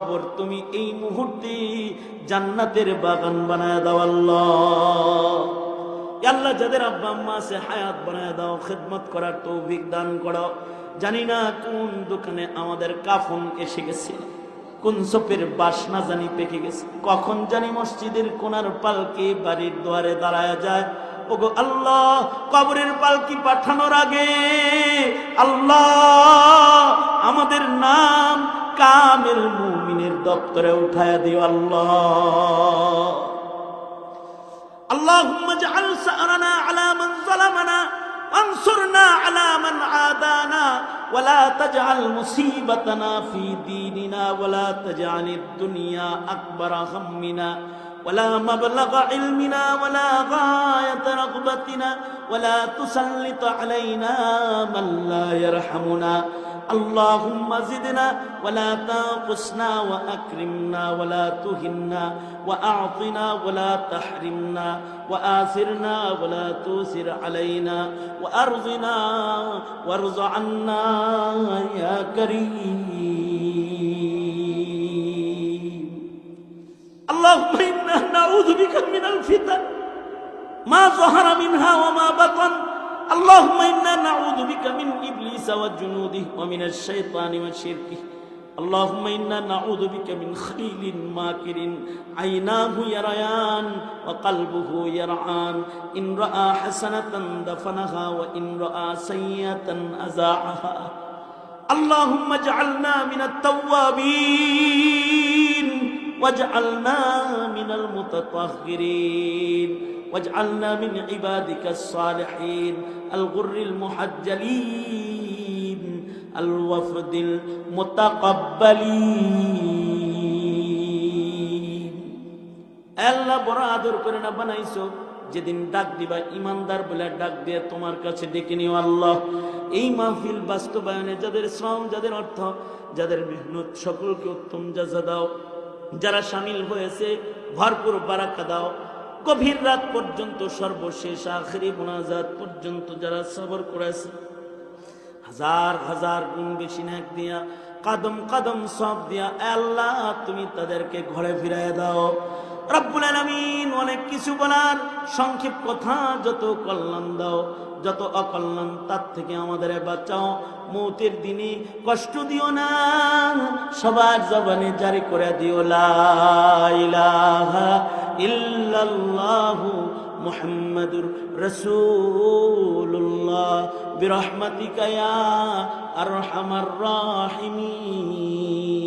তুমি এই মুহূর্তে জান্নাতের বাগান বানায় দাও আল্লাহ। আল্লাহ যাদের আব্বা আম্মা আছে হায়াত বানায় দাও, খেদমত করার তৌফিক দান করো। জানি না কোন দোকানে আমাদের কাফন এসে গেছে, কোন সপের বাসনা জানি পেকে গেছে, কখন জানি মসজিদের কোনার পালকি বাড়ির দুয়ারে দাঁড়ায় যায়। ওগো আল্লাহ, কবরের পালকি পাঠানোর আগে আল্লাহ আমাদের নাম কামিল মুমিনের দপ্তরে উঠায়া দিও আল্লাহ। আল্লাহুম্মা জাআল সা'রানা আলা মান যালামানা ওয়ানসুরনা আলা মান আদানা ওয়ালা তাজআল মুসিবাতানা ফি দীনিনা ওয়ালা তাজআলিদ দুনিয়া আকবারা হাম্মিনা ولا مبلغ علمنا ولا غاية رغبتنا ولا تسلط علينا من لا يرحمنا اللهم زدنا ولا تنقصنا وأكرمنا ولا تهنا وأعطنا ولا تحرمنا وآثرنا ولا تؤثر علينا وأرضنا وارض عنا يا كريم اللهم إنا نعوذ بك من الفتن ما ظهر منها وما بطن اللهم إنا نعوذ بك من إبليس وجنوده ومن الشيطان وشركه اللهم إنا نعوذ بك من خليل ماكر عيناه يريان وقلبه يرعان إن رأى حسنة دفنها وإن رأى سيئة أزاعها اللهم اجعلنا من التوابين واجعلنا من المتطهرين واجعلنا من عبادك الصالحين الغر المحجلين الوفد المتقبلين আল্লাহ বড় আদর করে না বানাইছো, যেদিন ডাক দিবা ইমানদার বলে ডাক দিয়ে তোমার কাছে ডেকে নিও আল্লাহ। এই মাহফিল বাস্তবায়নে যাদের শ্রম, যাদের অর্থ, যাদের মেহনত, সকলকে উত্তম জাযা দাও। যারা শামিল হয়েছে ভরপুর বারাকা দাও। গভীর রাত পর্যন্ত সর্বশেষ আখিরি মুনাজাত পর্যন্ত যারা সবর করেছে, হাজার হাজার গুণ বেশি নেক দিয়া, কদম কদম সব দিয়া আল্লাহ তুমি তাদেরকে ঘরে ফিরায় দাও রব্বুল আলামিন। অনেক কিছু বলার, সংক্ষেপ কথা, যত কল্যাণ দাও, যত অকল্যাণ তার থেকে আমাদের বাঁচাও। মৌতের দিনে কষ্ট দিও না, সবার জবানে জারি করে দিও লা ইলাহা ইল্লাল্লাহু মুহাম্মাদুর রাসূলুল্লাহ বিরহমাতিকা ইয়া আরহামার রাহিমিন।